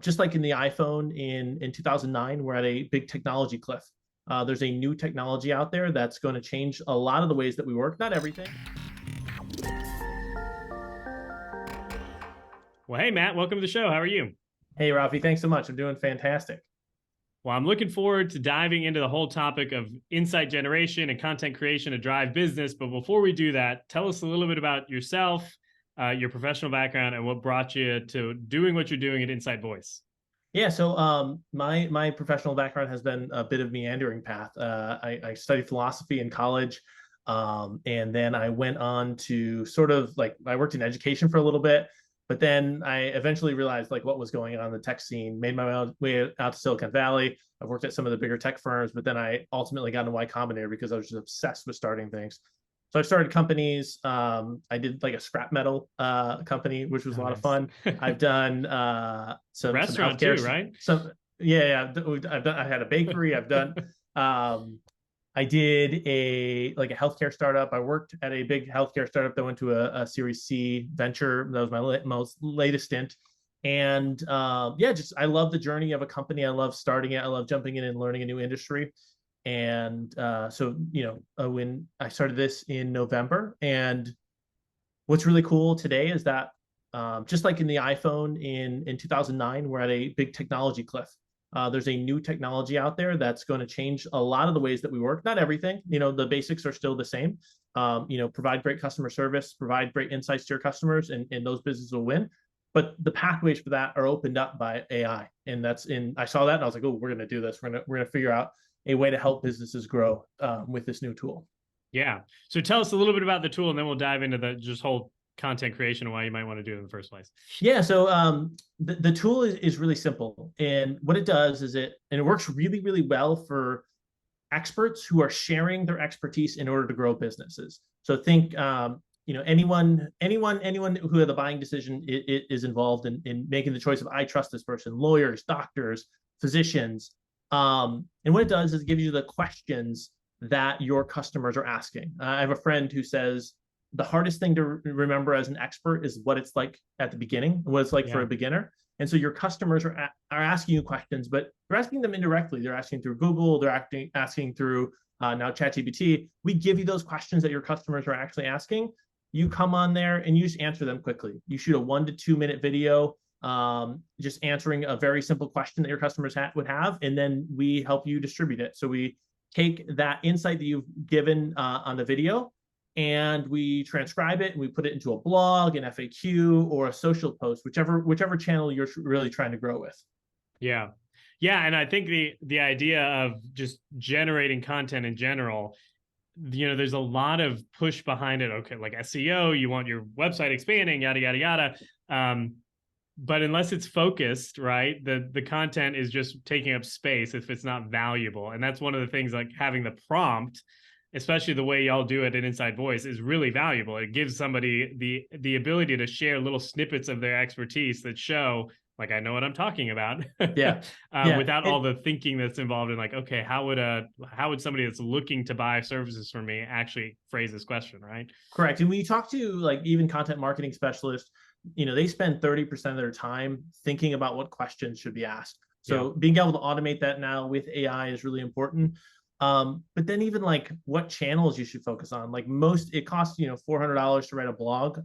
Just like in the iPhone in 2009, we're at a big technology cliff. There's a new technology out there that's going to change a lot of the ways that we work, not everything. Well, hey, Matt, welcome to the show. How are you? Hey, Rafi, thanks so much. I'm doing fantastic. Well, I'm looking forward to diving into the whole topic of insight generation and content creation to drive business. But before we do that, tell us a little bit about yourself, your professional background, and what brought you to doing what you're doing at Insight Voice. Yeah, so my professional background has been a bit of meandering path. I studied philosophy in college, and then I went on to sort of like I worked in education for a little bit, but then I eventually realized like what was going on in the tech scene. Made my way out to Silicon Valley. I've worked at some of the bigger tech firms, but then I ultimately got into Y Combinator because I was just obsessed with starting things. So I started companies. I did like a scrap metal company, which was a Oh, lot of nice. fun. I've done some Restaurant healthcare, too, right? some yeah, yeah. I've done. I had a bakery. I've done. Um, I did a healthcare startup. I worked at a big healthcare startup that went to a Series C venture. That was my most latest stint. And yeah, just I love the journey of a company. I love starting it. I love jumping in and learning a new industry. And so when I started this in November, and what's really cool today is that just like in the iPhone in 2009, we're at a big technology cliff. There's a new technology out there that's going to change a lot of the ways that we work. Not everything, the basics are still the same. Provide great customer service, provide great insights to your customers, and those businesses will win. But the pathways for that are opened up by AI, and I saw that and I was like, oh, we're going to do this. We're gonna figure out a way to help businesses grow with this new tool. Yeah. So tell us a little bit about the tool, and then we'll dive into the just whole content creation and why you might want to do it in the first place. Yeah, so the tool is really simple. And what it does is it works really, really well for experts who are sharing their expertise in order to grow businesses. So think, anyone who had the buying decision is involved in making the choice of I trust this person, lawyers, doctors, physicians. And what it does is it gives you the questions that your customers are asking. I have a friend who says, the hardest thing to remember as an expert is what it's like at the beginning, what it's like for Yeah. a beginner. And so your customers are asking you questions, but they're asking them indirectly. They're asking through Google. They're asking through now ChatGPT. We give you those questions that your customers are actually asking. You come on there and you just answer them quickly. You shoot a 1 to 2 minute video, just answering a very simple question that your customers would have, and then we help you distribute it. So we take that insight that you've given on the video, and we transcribe it and we put it into a blog, an FAQ, or a social post, whichever channel you're really trying to grow with. Yeah. Yeah. And I think the idea of just generating content in general, there's a lot of push behind it. Okay, like SEO, you want your website expanding, yada, yada, yada. But unless it's focused, right, the content is just taking up space if it's not valuable. And that's one of the things, like having the prompt, especially the way y'all do it in Inside Voice, is really valuable. It gives somebody the ability to share little snippets of their expertise that show, like, I know what I'm talking about. Yeah, yeah, Without all the thinking that's involved in, like, okay, how would somebody that's looking to buy services from me actually phrase this question, right? correct. And when you talk to like even content marketing specialists, they spend 30% of their time thinking about what questions should be asked. Yeah. So being able to automate that now with AI is really important. But then even like what channels you should focus on. Like it costs $400 to write a blog,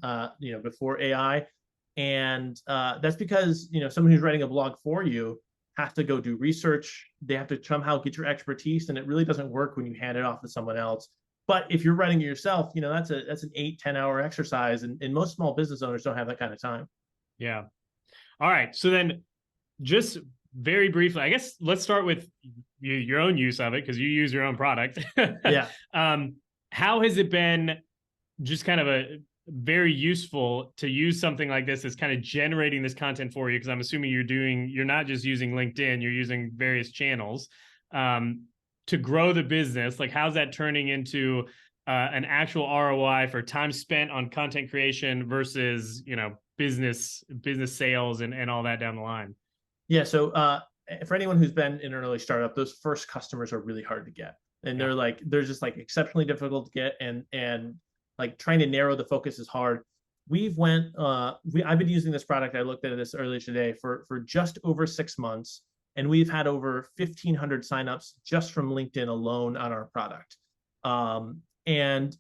before AI, and that's because someone who's writing a blog for you has to go do research. They have to somehow get your expertise, and it really doesn't work when you hand it off to someone else. But if you're writing it yourself, that's an 8-10 hour exercise, and most small business owners don't have that kind of time. Yeah. All right. So then, just very briefly, I guess let's start with your own use of it, because you use your own product. Yeah. How has it been just kind of a very useful to use something like this as kind of generating this content for you? Because I'm assuming you're not just using LinkedIn, you're using various channels to grow the business. Like, how's that turning into an actual ROI for time spent on content creation versus, business sales and all that down the line? Yeah. So for anyone who's been in an early startup, those first customers are really hard to get. And Yeah. they're just like exceptionally difficult to get. And like trying to narrow the focus is hard. I've been using this product. I looked at this earlier today for just over 6 months, and we've had over 1,500 signups just from LinkedIn alone on our product. And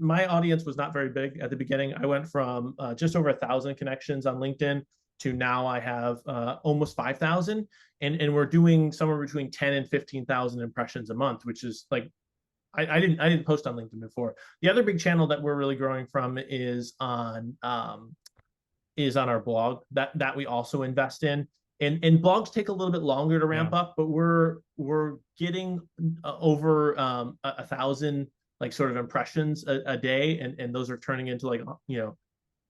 my audience was not very big at the beginning. I went from just over 1,000 connections on LinkedIn to now I have almost 5,000, and we're doing somewhere between 10 and 15,000 impressions a month, which is like I didn't post on LinkedIn before. The other big channel that we're really growing from is on our blog that we also invest in. And blogs take a little bit longer to ramp up, but we're getting over 1,000 like sort of impressions a day, and those are turning into like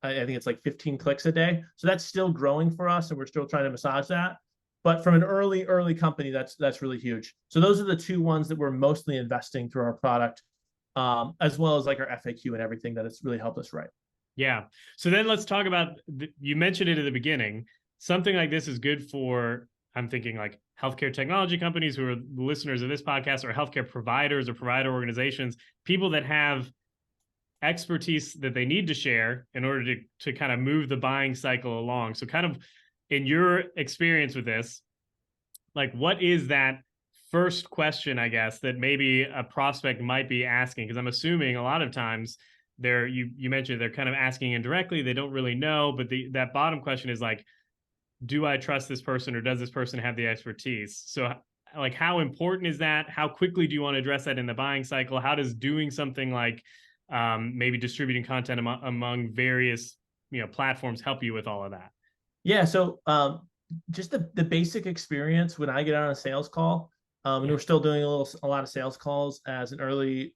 I think it's like 15 clicks a day. So that's still growing for us, and we're still trying to massage that. But from an early company, that's really huge. So those are the two ones that we're mostly investing through our product, as well as like our FAQ and everything that it's really helped us write. Yeah. So then let's talk about, you mentioned it at the beginning. Something like this is good for, I'm thinking like healthcare technology companies who are listeners of this podcast, or healthcare providers or provider organizations, people that have expertise that they need to share in order to kind of move the buying cycle along. So kind of in your experience with this, like what is that first question, I guess, that maybe a prospect might be asking? Because I'm assuming a lot of times you mentioned they're kind of asking indirectly, they don't really know, but that bottom question is like, do I trust this person, or does this person have the expertise? So like, how important is that? How quickly do you want to address that in the buying cycle? How does doing something like maybe distributing content among various platforms help you with all of that? Yeah, so just the basic experience when I get on a sales call, and we're still doing a lot of sales calls as an early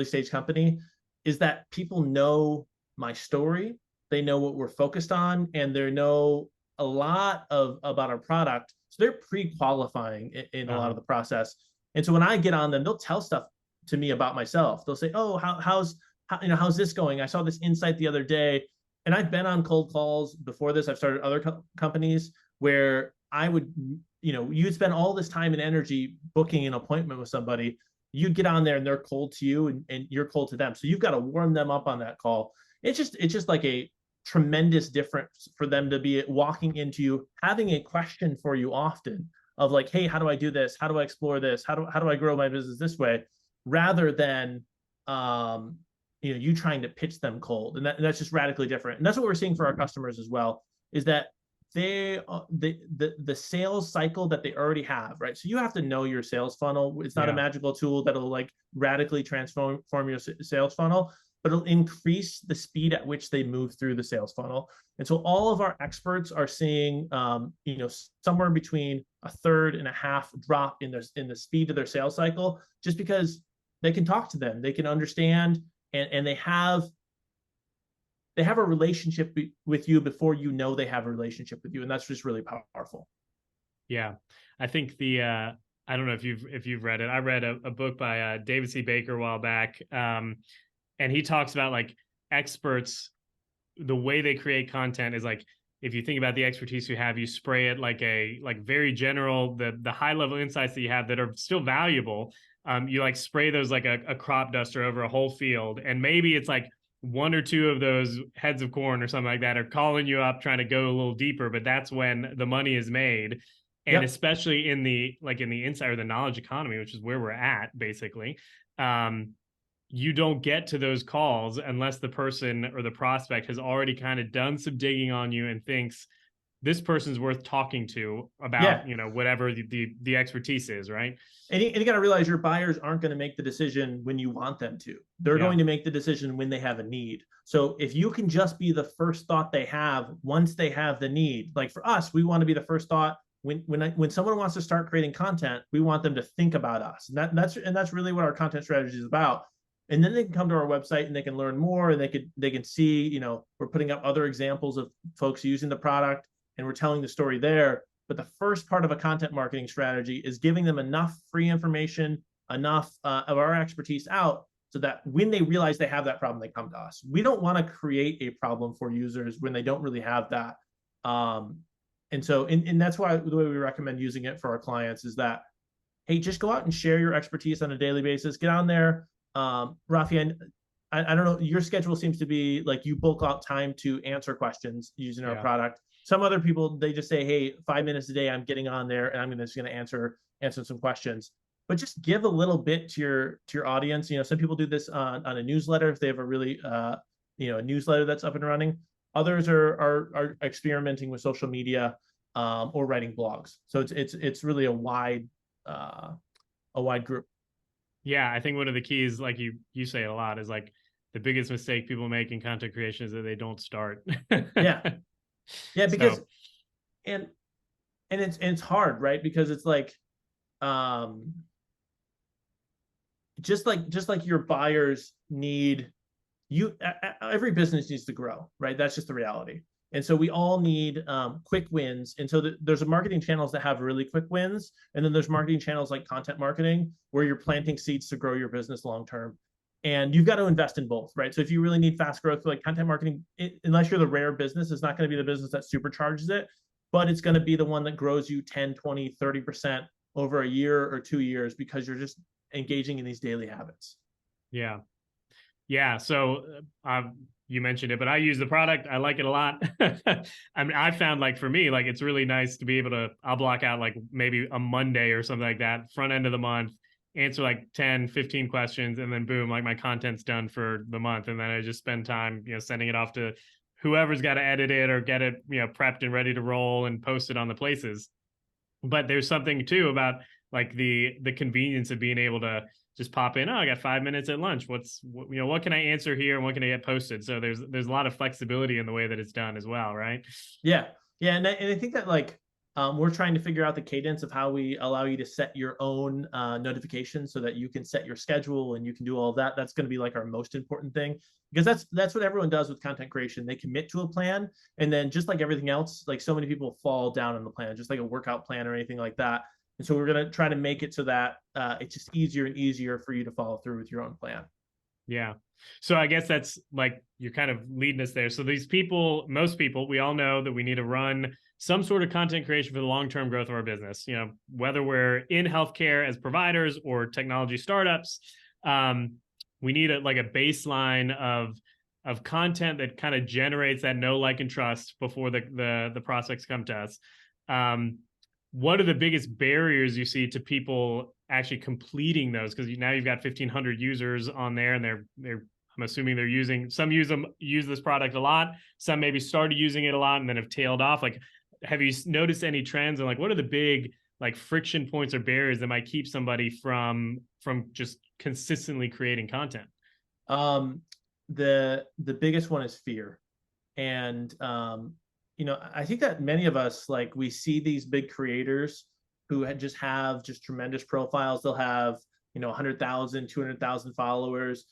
stage company, is that people know my story, they know what we're focused on, and they know a lot about our product. So they're pre-qualifying in a lot of the process. And so when I get on them, they'll tell stuff to me about myself. They'll say, "Oh, how's this going? I saw this insight the other day." And I've been on cold calls before this. I've started other companies where I would, you'd spend all this time and energy booking an appointment with somebody. You'd get on there and they're cold to you, and you're cold to them. So you've got to warm them up on that call. It's just like a tremendous difference for them to be walking into you, having a question for you often of like, "Hey, how do I do this? How do I explore this? How do I grow my business this way?" Rather than you trying to pitch them cold. And that's just radically different. And that's what we're seeing for our customers as well, is that the sales cycle that they already have, right? So you have to know your sales funnel. It's not a magical tool that'll like radically transform your sales funnel, but it'll increase the speed at which they move through the sales funnel. And so all of our experts are seeing somewhere between a third and a half drop in the speed of their sales cycle, just because they can talk to them, they can understand, and they have a relationship with you before they have a relationship with you, and that's just really powerful. Yeah, I think I don't know if you've read it. I read a book by David C. Baker a while back, and he talks about like experts. The way they create content is like, if you think about the expertise you have, you spray it like very general, the high level insights that you have that are still valuable. You like spray those like a crop duster over a whole field, and maybe it's like one or two of those heads of corn or something like that are calling you up trying to go a little deeper, but that's when the money is made. And especially in the insight or the knowledge economy, which is where we're at basically, you don't get to those calls unless the person or the prospect has already kind of done some digging on you and thinks this person's worth talking to about whatever the expertise is, right? And you got to realize your buyers aren't going to make the decision when you want them to. They're going to make the decision when they have a need. So if you can just be the first thought they have once they have the need, like for us, we want to be the first thought when someone wants to start creating content. We want them to think about us, and that's really what our content strategy is about. And then they can come to our website and they can learn more, and they can see, we're putting up other examples of folks using the product, and we're telling the story there. But the first part of a content marketing strategy is giving them enough free information, enough of our expertise out, so that when they realize they have that problem, they come to us. We don't want to create a problem for users when they don't really have that. And that's why the way we recommend using it for our clients is that, hey, just go out and share your expertise on a daily basis. Get on there. Rafi, I don't know, your schedule seems to be like you book out time to answer questions using our Yeah. product. Some other people, they just say, hey, 5 minutes a day, I'm getting on there and I'm just going to answer some questions. But just give a little bit to your audience. Some people do this on a newsletter if they have a really a newsletter that's up and running. Others are experimenting with social media, or writing blogs. So it's really a wide group. Yeah, I think one of the keys, like you say a lot, is like the biggest mistake people make in content creation is that they don't start. Yeah, yeah, because So and it's hard, right? Because it's like, um just like your buyers need you, every business needs to grow, right? That's just the reality. And so we all need quick wins. And so there's marketing channels that have really quick wins, and then there's marketing channels like content marketing where you're planting seeds to grow your business long term. And you've got to invest in both, right? So if you really need fast growth, like content marketing, unless you're the rare business, it's not going to be the business that supercharges it, but it's going to be the one that grows you 10, 20, 30% over a year or 2 years, because you're just engaging in these daily habits. yeah. Yeah. So you mentioned it, but I use the product. I like it a lot. I mean, I found like for me, like it's really nice to be able to, I'll block out like maybe a Monday or something like that, front end of the month, answer like 10, 15 questions, and then boom, like my content's done for the month. And then I just spend time, sending it off to whoever's got to edit it or get it, prepped and ready to roll and post it on the places. But there's something too about like the convenience of being able to just pop in. Oh, I got 5 minutes at lunch. What can I answer here and what can I get posted? So there's a lot of flexibility in the way that it's done as well, right? Yeah, yeah, and I think that like, we're trying to figure out the cadence of how we allow you to set your own notifications so that you can set your schedule and you can do all of that. That's going to be like our most important thing, because that's what everyone does with content creation. They commit to a plan, and then just like everything else, like so many people fall down on the plan, just like a workout plan or anything like that. And so we're going to try to make it so that it's just easier and easier for you to follow through with your own plan. Yeah. So I guess that's like you're kind of leading us there. So these people, most people, we all know that we need to run some sort of content creation for the long-term growth of our business. Whether we're in healthcare as providers or technology startups, we need like a baseline of content that kind of generates that know, like, and trust before the prospects come to us. What are the biggest barriers you see to people actually completing those? Because now you've got 1,500 users on there, and they're I'm assuming they're use this product a lot. Some maybe started using it a lot and then have tailed off. Like, have you noticed any trends, and like what are the big like friction points or barriers that might keep somebody from just consistently creating content? The biggest one is fear. And I think that many of us, like, we see these big creators who just have tremendous profiles. They'll have 100,000, 200,000 followers,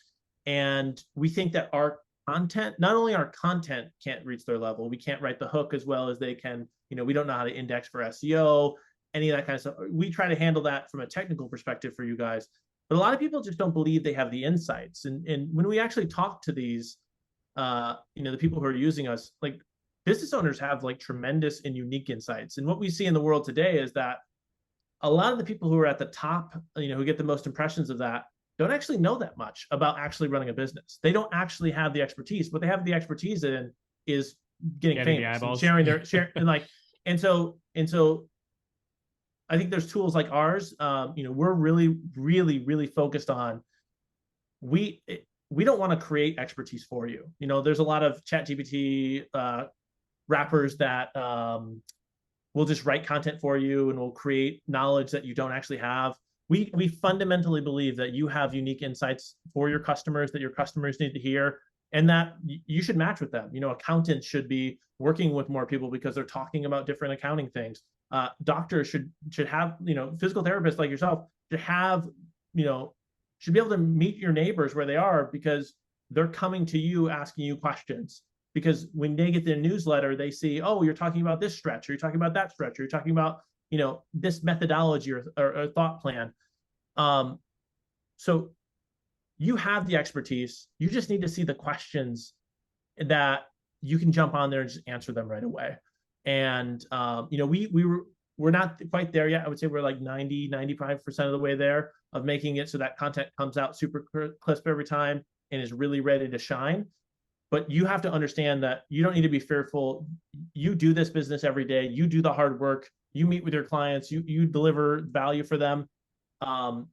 and we think that our content, not only our content can't reach their level, we can't write the hook as well as they can. We don't know how to index for SEO, any of that kind of stuff. We try to handle that from a technical perspective for you guys, but a lot of people just don't believe they have the insights. And when we actually talk to these, the people who are using us, like, business owners have like tremendous and unique insights. And what we see in the world today is that a lot of the people who are at the top, who get the most impressions of that, don't actually know that much about actually running a business. They don't actually have the expertise. What they have the expertise in is getting famous and sharing and so I think there's tools like ours. We're really, really, really focused on, we don't want to create expertise for you. There's a lot of ChatGPT wrappers that will just write content for you and will create knowledge that you don't actually have. We fundamentally believe that you have unique insights for your customers that your customers need to hear, and that you should match with them. Accountants should be working with more people because they're talking about different accounting things. Doctors should have, physical therapists like yourself should have, should be able to meet your neighbors where they are, because they're coming to you asking you questions. Because when they get their newsletter, they see, oh, you're talking about this stretch, or you're talking about that stretch, or you're talking about, this methodology or thought plan. So you have the expertise. You just need to see the questions that you can jump on there and just answer them right away. And we're not quite there yet. I would say we're like 95% of the way there, of making it so that content comes out super crisp every time. and is really ready to shine. But you have to understand that you don't need to be fearful. You do this business every day. You do the hard work. You meet with your clients. You deliver value for them.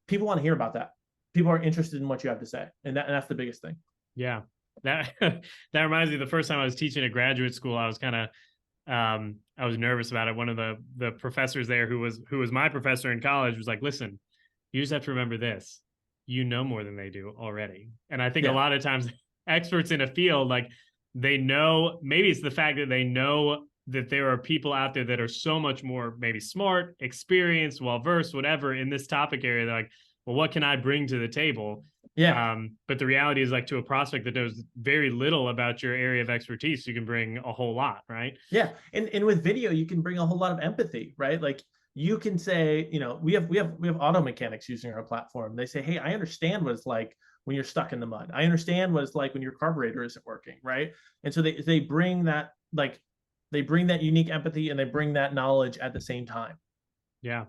People want to hear about that. People are interested in what you have to say, and that's the biggest thing. Yeah, that that reminds me. The first time I was teaching at graduate school, I was kind of I was nervous about it. One of the professors there, who was my professor in college, was like, "Listen, you just have to remember this: you know more than they do already." And I think a Yeah. lot of times experts in a field, like, they know, maybe it's the fact that they know that there are people out there that are so much more maybe smart, experienced, well versed, whatever, in this topic area. They're like, well, what can I bring to the table? Yeah. But the reality is, like, to a prospect that knows very little about your area of expertise, you can bring a whole lot, right? Yeah. And with video, you can bring a whole lot of empathy, right? Like you can say, we have auto mechanics using our platform. They say, hey, I understand what it's like when you're stuck in the mud. I understand what it's like when your carburetor isn't working, right? And so they bring that, like, they bring that unique empathy and they bring that knowledge at the same time. Yeah.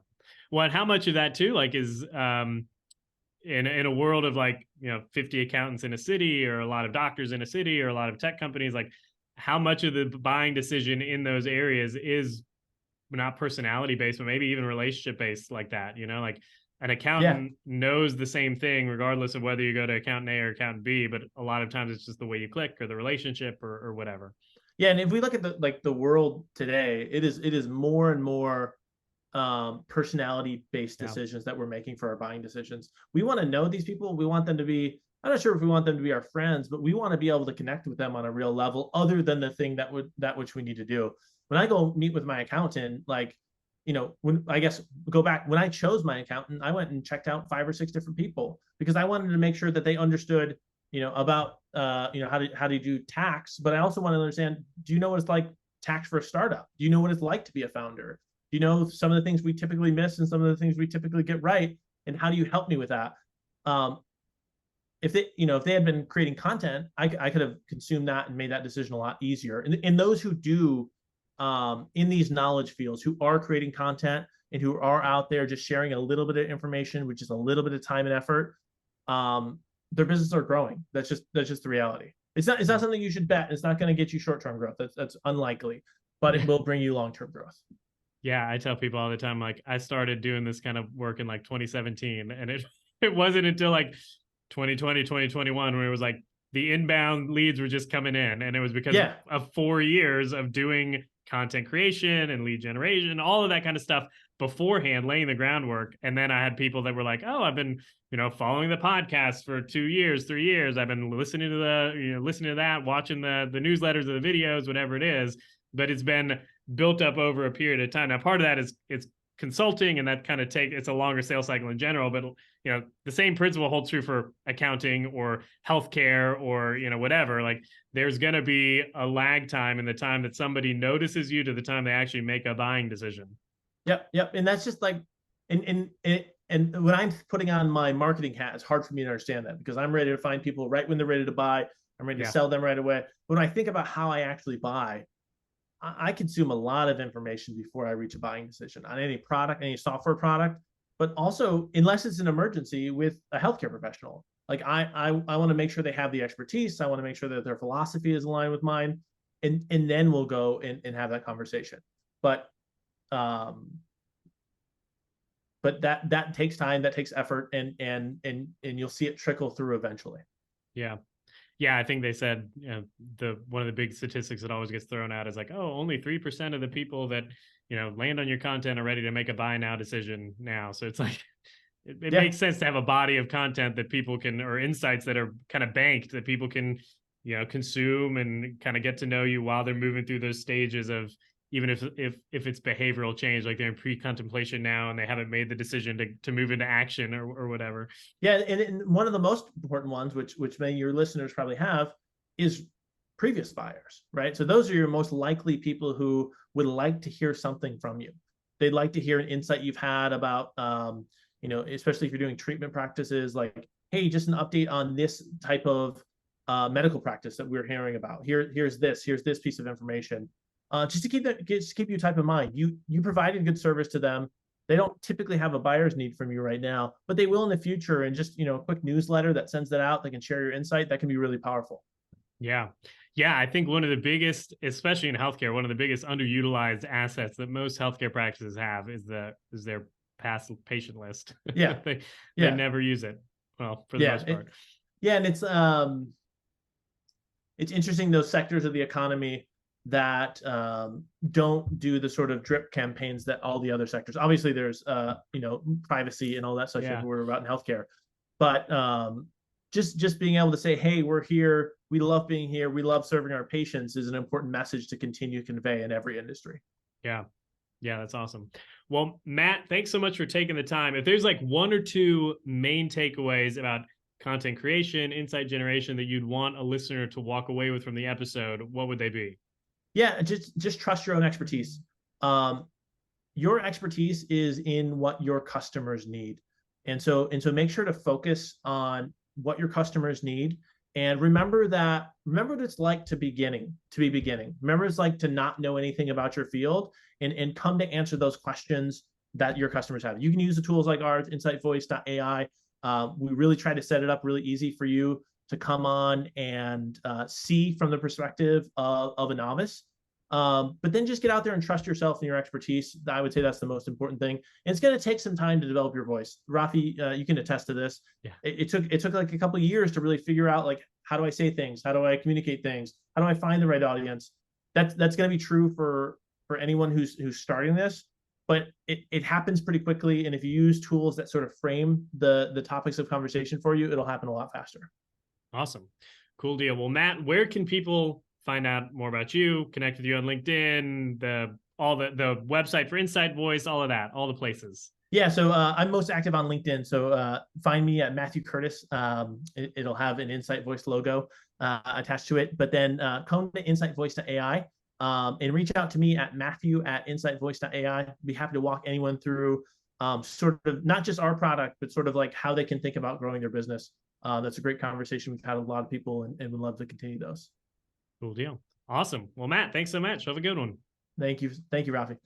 Well, and how much of that too, like, is in a world of, like, 50 accountants in a city, or a lot of doctors in a city, or a lot of tech companies, like, how much of the buying decision in those areas is not personality based, but maybe even relationship based, like that, like, an Yeah. accountant knows the same thing regardless of whether you go to accountant A or accountant B, but a lot of times it's just the way you click, or the relationship, or whatever. Yeah. And if we look at the world today, it is more and more personality based Yeah. decisions that we're making for our buying decisions. We want to know these people. We want them to be, I'm not sure if we want them to be our friends, but we want to be able to connect with them on a real level, other than the thing that which we need to do. When I go meet with my accountant, like, when I guess go back, when I chose my accountant, I went and checked out 5 or 6 different people because I wanted to make sure that they understood, about how to do tax, but I also want to understand, do you know what it's like tax for a startup? Do you know what it's like to be a founder? Do you know some of the things we typically miss and some of the things we typically get right? And how do you help me with that? Um, if they had been creating content, I could have consumed that and made that decision a lot easier. And those who do, in these knowledge fields, who are creating content and who are out there just sharing a little bit of information, which is a little bit of time and effort, their businesses are growing. That's just the reality. It's not something you should bet. It's not going to get you short-term growth. That's unlikely, but it will bring you long-term growth. Yeah, I tell people all the time, like, I started doing this kind of work in, like, 2017, and it wasn't until, like, 2020, 2021, where it was like the inbound leads were just coming in, and it was because Yeah. of 4 years of doing content creation and lead generation, all of that kind of stuff beforehand, laying the groundwork. And then I had people that were like, oh, I've been, following the podcast for 2 years, 3 years. I've been listening to listening to that, watching the newsletters or the videos, whatever it is. But it's been built up over a period of time. Now, part of that is it's consulting, and that kind of it's a longer sales cycle in general. But the same principle holds true for accounting or healthcare or whatever. Like, there's going to be a lag time in the time that somebody notices you to the time they actually make a buying decision. Yep. And that's just like, and when I'm putting on my marketing hat, it's hard for me to understand that because I'm ready to find people right when they're ready to buy. I'm ready to sell them right away. When I think about how I actually buy, I consume a lot of information before I reach a buying decision on any product, any software product, but also, unless it's an emergency with a healthcare professional. Like, I want to make sure they have the expertise. I want to make sure that their philosophy is aligned with mine, and then we'll go and have that conversation. But that takes time, that takes effort, and you'll see it trickle through eventually. Yeah. Yeah, I think they said one of the big statistics that always gets thrown out is like, oh, only 3% of the people that land on your content are ready to make a buy now decision now. So it's like it makes sense to have a body of content that people can, or insights that are kind of banked, that people can consume and kind of get to know you while they're moving through those stages of, even if it's behavioral change, like they're in pre-contemplation now and they haven't made the decision to move into action or whatever. Yeah, and one of the most important ones, which many of your listeners probably have, is previous buyers, right? So those are your most likely people who would like to hear something from you. They'd like to hear an insight you've had about, especially if you're doing treatment practices, like, hey, just an update on this type of medical practice that we're hearing about. Here's this piece of information. Just to keep you top of mind. You provided good service to them. They don't typically have a buyer's need from you right now, but they will in the future. And just, a quick newsletter that sends that out, they can share your insight. That can be really powerful. Yeah. Yeah. I think one of the biggest, especially in healthcare, one of the biggest underutilized assets that most healthcare practices have is their past patient list. Yeah. they Yeah. never use it. Well, for the Yeah. most part. Yeah. And it's interesting, those sectors of the economy that don't do the sort of drip campaigns that all the other sectors. Obviously, there's privacy and all that stuff that we're about in healthcare, but just being able to say, hey, we're here, we love being here, we love serving our patients, is an important message to continue to convey in every industry. Yeah. Yeah, that's awesome. Well, Matt, thanks so much for taking the time. If there's like one or two main takeaways about content creation, insight generation that you'd want a listener to walk away with from the episode, what would they be? Yeah, just trust your own expertise. Your expertise is in what your customers need, and so make sure to focus on what your customers need, and remember what it's like to be beginning. Remember it's like to not know anything about your field, and come to answer those questions that your customers have. You can use the tools like ours, insightvoice.ai. We really try to set it up really easy for you to come on and see from the perspective of a novice. But then just get out there and trust yourself and your expertise. I would say that's the most important thing. And it's going to take some time to develop your voice. Rafi, you can attest to this. Yeah. It took like a couple of years to really figure out, like, how do I say things? How do I communicate things? How do I find the right audience? That's going to be true for anyone who's starting this, but it happens pretty quickly. And if you use tools that sort of frame the topics of conversation for you, it'll happen a lot faster. Awesome. Cool deal. Well, Matt, where can people find out more about you, connect with you on LinkedIn, the website for Insight Voice, all of that, all the places? Yeah, so I'm most active on LinkedIn. So find me at Matthew Curtis. It'll have an Insight Voice logo attached to it. But then come to insightvoice.ai and reach out to me at Matthew@insightvoice.ai. Be happy to walk anyone through sort of not just our product, but sort of like how they can think about growing their business. That's a great conversation. We've had a lot of people, and would love to continue those. Cool deal. Awesome. Well, Matt, thanks so much. Have a good one. Thank you. Thank you, Rafi.